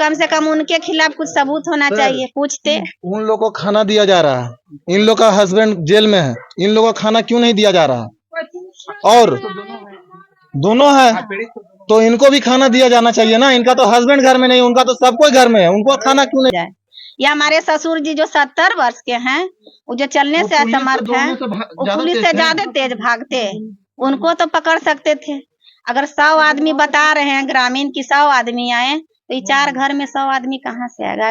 कम से कम उनके खिलाफ कुछ सबूत होना चाहिए। पूछते उन लोग को खाना दिया जा रहा है, इन लोग का हस्बैंड जेल में है, इन लोगों को खाना क्यों नहीं दिया जा रहा? और दोनों है तो इनको भी खाना दिया जाना चाहिए ना। इनका तो हस्बैंड घर में नहीं, उनका तो सब कोई घर में है, उनको खाना क्यों नहीं? जाए। या हमारे ससुर जी जो 70 वर्ष के हैं, वो जो चलने से असमर्थ हैं, वो पुलिस से ज्यादा तेज भागते, उनको तो पकड़ सकते थे। अगर 100 आदमी बता रहे हैं ग्रामीण की 100 आदमी आए, तो ये 4 घर में 100 आदमी कहाँ से आएगा?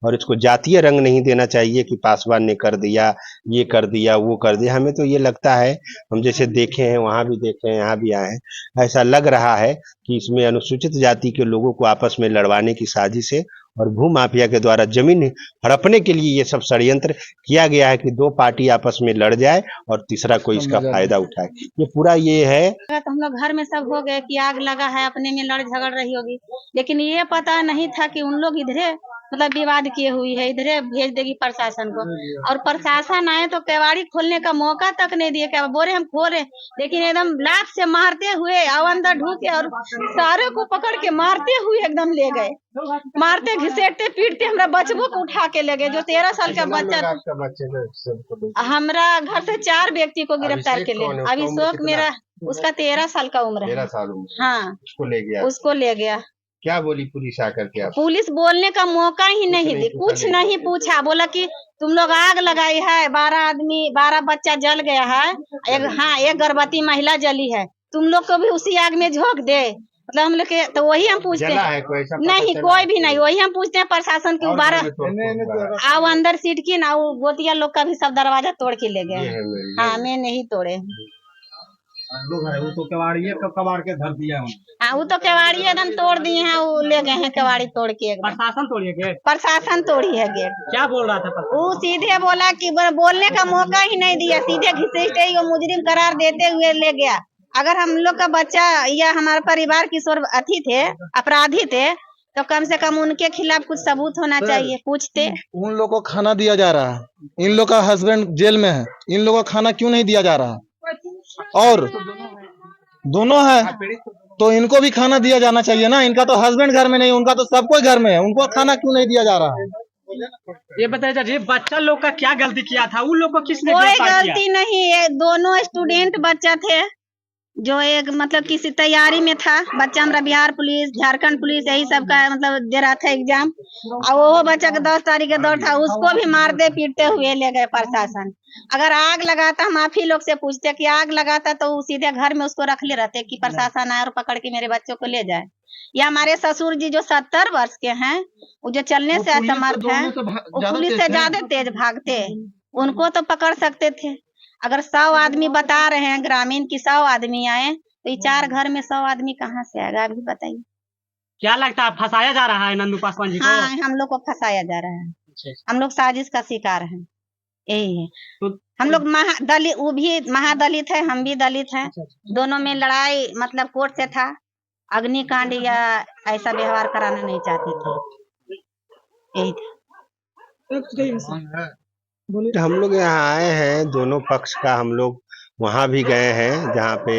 और इसको जातीय रंग नहीं देना चाहिए कि पासवान ने कर दिया, ये कर दिया, वो कर दिया। हमें तो ये लगता है, हम जैसे देखे हैं, वहां भी देखे हैं, यहाँ भी आए हैं, ऐसा लग रहा है कि इसमें अनुसूचित जाति के लोगों को आपस में लड़वाने की साजिश है और भू माफिया के द्वारा जमीन हड़पने के लिए ये सब षड्यंत्र किया गया है कि 2 पार्टी आपस में लड़ जाए और तीसरा कोई इसका फायदा उठाए। ये पूरा ये है। तो हम लोग घर में सब हो गए कि आग लगा है, अपने में लड़ झगड़ रही होगी, लेकिन ये पता नहीं था कि उन लोग इधरे मतलब विवाद किए हुई है, इधरे भेज देगी प्रशासन को। और प्रशासन आए तो केवाड़ी खोलने का मौका तक नहीं दिए। क्या बोले हम खोले, लेकिन एकदम लात से मारते हुए अंदर ढूके और सारे को पकड़ के मारते हुए एकदम ले गए, मारते घिसेटते पीटते हमरा बच्चों को उठा के ले गए। जो 13 साल का बच्चा, हमरा घर से 4 व्यक्ति को गिरफ्तार के लिए। अभी शोक मेरा, उसका 13 साल का उम्र है। 13 साल उम्र। हाँ, उसको ले गया। क्या बोली पुलिस आकर के? पुलिस बोलने का मौका ही नहीं दी, कुछ नहीं पूछा। बोला कि तुम लोग आग लगाई है, 12 बच्चा जल गया है, एक गर्भवती महिला जली है, तुम लोग को भी उसी आग में झोंक दे। मतलब हम लोग के तो वही हम पूछते हैं, नहीं कोई भी नहीं, वही हम पूछते हैं प्रशासन की। 12 आओ अंदर सीट की ना, वो गोतिया लोग का भी सब दरवाजा तोड़ के ले गए। हाँ, मैं नहीं तोड़े। वो तो कबाड़ के धर दिया है। हाँ, वो तो केवाड़ी एकदम तोड़ दिए हैं, वो ले गए हैं केवाड़ी तोड़ के। प्रशासन तोड़ी है गेट? प्रशासन तोड़ी है गेट। क्या बोल रहा था? वो सीधे बोला कि बोलने का मौका ही नहीं दिया, सीधे घिसेटे ही वो मुजरिम करार देते हुए ले गया। अगर हम लोग का बच्चा या हमारे परिवार किशोर अथी थे, अपराधी थे, तो कम से कम उनके खिलाफ कुछ सबूत होना चाहिए। पूछते उन लोग को खाना दिया जा रहा है, इन लोग का हस्बैंड जेल में है, इन लोगों को खाना क्यों नहीं दिया जा रहा? और दोनों है तो इनको भी खाना दिया जाना चाहिए ना। इनका तो हस्बैंड घर में नहीं, उनका तो सब कोई घर में है, उनको खाना क्यों नहीं दिया जा रहा? ये बताइए, बच्चा लोग का क्या गलती किया था? उन लोग को किसने कोई गलती नहीं है, दोनों स्टूडेंट बच्चा थे, जो एक मतलब किसी तैयारी में था। बच्चा हमारा बिहार पुलिस, झारखंड पुलिस, यही सब का मतलब दे रहा था एग्जाम। और वो बच्चा का 10 तारीख का दौर था, उसको भी मारते पीटते हुए ले गए प्रशासन। अगर आग लगाता, हम आप ही लोग से पूछते कि आग लगाता तो सीधे घर में उसको रख ले रहते कि प्रशासन आए और पकड़ के मेरे बच्चों को ले जाए। या हमारे ससुर जी जो 70 वर्ष के हैं, वो जो चलने से असमर्थ हैं, वो पुलिस से ज्यादा तेज भागते, उनको तो पकड़ सकते थे। अगर 100 आदमी बता रहे हैं ग्रामीण की 100 आदमी आए, तो ये 4 घर में 100 आदमी कहाँ से आएगा? अभी बताइए। क्या लगता है फंसाया जा रहा है नंदू पासवान जी को? हाँ, हम लोग को फंसाया जा रहा है, हम लोग साजिश का शिकार हैं, यही है। तो हम लोग महादलित, वो भी महादलित है, हम भी दलित हैं। दोनों में लड़ाई मतलब कोर्ट से था, अग्निकांड या ऐसा व्यवहार कराना नहीं चाहते थे, यही था। हम लोग यहाँ आए हैं, दोनों पक्ष का हम लोग वहां भी गए हैं जहाँ पे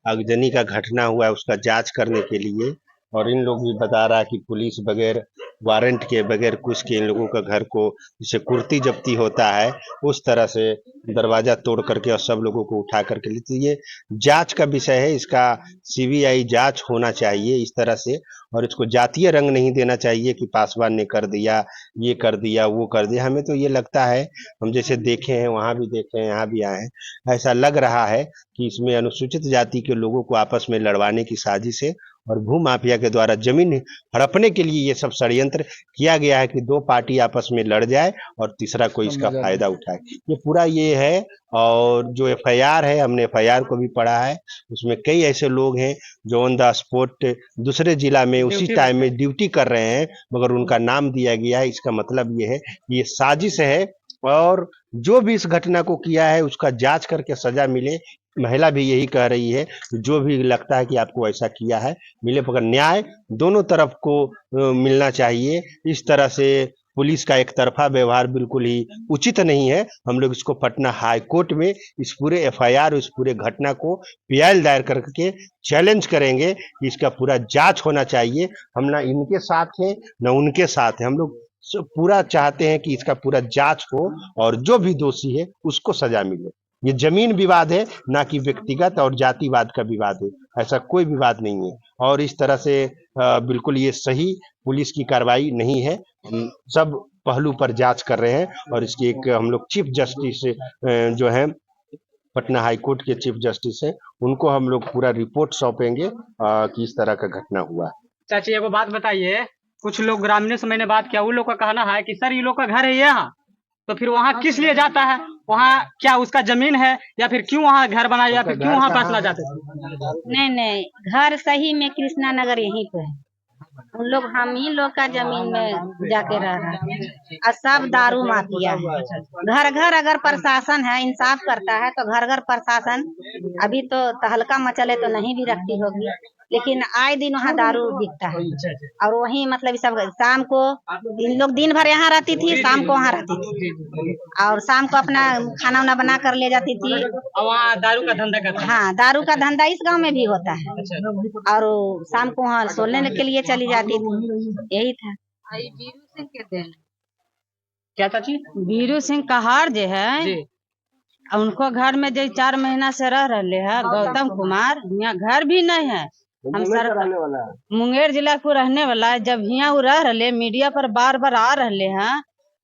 अगजनी का घटना हुआ है, उसका जांच करने के लिए। और इन लोग भी बता रहा है कि पुलिस बगैर वारंट के, बगैर कुछ के इन लोगों का घर को जैसे कुर्ती जब्ती होता है उस तरह से दरवाजा तोड़ करके और सब लोगों को उठा करके ले। तो ये जांच का विषय है, इसका सीबीआई जांच होना चाहिए इस तरह से। और इसको जातीय रंग नहीं देना चाहिए कि पासवान ने कर दिया, ये कर दिया, वो कर दिया। हमें तो ये लगता है, हम जैसे देखे हैं, वहां भी देखे हैं, यहाँ भी आए हैं, ऐसा लग रहा है कि इसमें अनुसूचित जाति के लोगों को आपस में लड़वाने की साजिश है और भू माफिया के द्वारा जमीन हड़पने के लिए ये सब षड्यंत्र किया गया है कि 2 पार्टी आपस में लड़ जाए और तीसरा कोई इसका फायदा उठाए। ये पूरा ये है। और जो एफआईआर है, हमने एफआईआर को भी पढ़ा है, उसमें कई ऐसे लोग हैं जो ऑन द स्पॉट दूसरे जिला में उसी टाइम में ड्यूटी कर रहे हैं, मगर उनका नाम दिया गया है। इसका मतलब ये है कि ये साजिश है और जो भी इस घटना को किया है उसका जांच करके सजा मिले। महिला भी यही कह रही है, जो भी लगता है कि आपको ऐसा किया है मिले, मगर न्याय दोनों तरफ को मिलना चाहिए। इस तरह से पुलिस का एक तरफा व्यवहार बिल्कुल ही उचित नहीं है। हम लोग इसको पटना हाई कोर्ट में इस पूरे एफआईआर, इस पूरे घटना को पीआईएल दायर करके चैलेंज करेंगे कि इसका पूरा जांच होना चाहिए। हम ना इनके साथ हैं न उनके साथ हैं, हम लोग पूरा चाहते हैं कि इसका पूरा जांच हो और जो भी दोषी है उसको सजा मिले। ये जमीन विवाद है, ना कि व्यक्तिगत और जातिवाद का विवाद है, ऐसा कोई विवाद नहीं है। और इस तरह से बिल्कुल ये सही पुलिस की कार्रवाई नहीं है। हम सब पहलू पर जांच कर रहे हैं और इसकी एक हम लोग चीफ जस्टिस जो है पटना हाई कोर्ट के चीफ जस्टिस है, उनको हम लोग पूरा रिपोर्ट सौंपेंगे कि इस तरह का घटना हुआ। चाची एगो बात बताइए, कुछ लोग ग्रामीणों से मैंने बात किया, उन लोग का कहना है कि सर ये लोग का घर है यहाँ, तो फिर वहाँ किस लिए जाता है? वहाँ क्या उसका जमीन है या फिर क्यों वहाँ घर बनाया या फिर क्यों वहाँ फैसला जाते थे? नहीं, घर सही में कृष्णा नगर यहीं पे है। उन लोग हम ही लोग का जमीन में जाके रह रहे हैं और सब दारू माफिया है। घर घर अगर प्रशासन है, इंसाफ करता है तो घर घर प्रशासन अभी तो तहलका मचले तो नहीं भी रखती होगी, लेकिन आए दिन वहाँ दारू बिकता है। और वही मतलब सब शाम को इन लोग दिन भर यहाँ रहती थी, शाम को वहाँ रहती थी और शाम को अपना खाना वाना बना कर ले जाती थी। और वहाँ दारू का धंधा करता है? हाँ, दारू का धंधा इस गांव में भी होता है और शाम को वहाँ सोलने के लिए चली जाती थी। यही था। बीरू सिंह के देन क्या चाची? बीरू सिंह कहार जो है जी। उनको घर में जो 4 महीना से रह रहे हैं गौतम कुमार, यहाँ घर भी नहीं है। हम सर मुंगेर जिला को रहने वाला है। जब यहाँ वो रह रहे, मीडिया पर बार बार आ रहे हैं,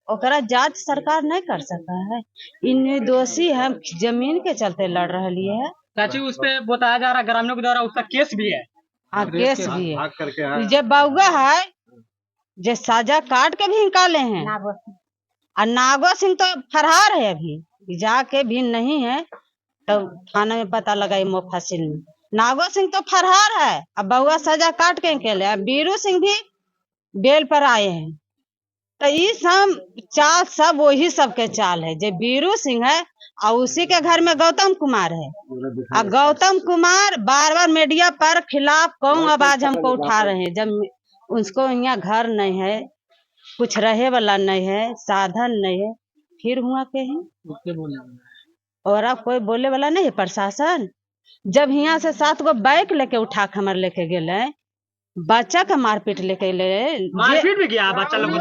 ओकरा जांच सरकार नहीं कर सका है। इन दोषी है, जमीन के चलते लड़ रही है। चाची उस पे बताया जा रहा है ग्रामीणों के द्वारा उसका केस भी है। हाँ, केस भी है। जब बाउगा है जो सजा काट के भी निकाले हैं और नागो सिंह तो फरार है, अभी जाके भी नहीं है तो थाने में पता लगा मुफस्सिल में। नागो सिंह तो फरार है, अब बउआ सजा काट के निकले। बीरू सिंह भी बेल पर आए हैं। तो ये सब चाल सब वही सबके चाल है। जो बीरू सिंह है और उसी के घर में गौतम कुमार है और गौतम कुमार बार बार मीडिया पर खिलाफ कौन आवाज हमको उठा रहे हैं। जब उसको यहाँ घर नहीं है, कुछ रहे वाला नहीं है, साधन नहीं है, फिर हुआ के है और अब कोई बोले वाला नहीं है। प्रशासन जब यहाँ से 7 गो बाइक लेके उठा के हमारे लेके गए, बच्चा का मारपीट लेके मारपीट भी किया बच्चा लोग।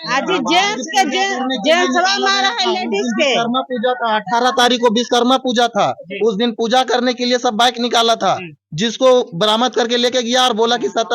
आज जेंट्स के जेंट्स मारा है, लेडीज के। विश्वकर्मा पूजा था 18 तारीख को, विश्वकर्मा पूजा था। उस दिन पूजा करने के लिए सब बाइक निकाला था, जिसको बरामद करके लेके गया और बोला कि 17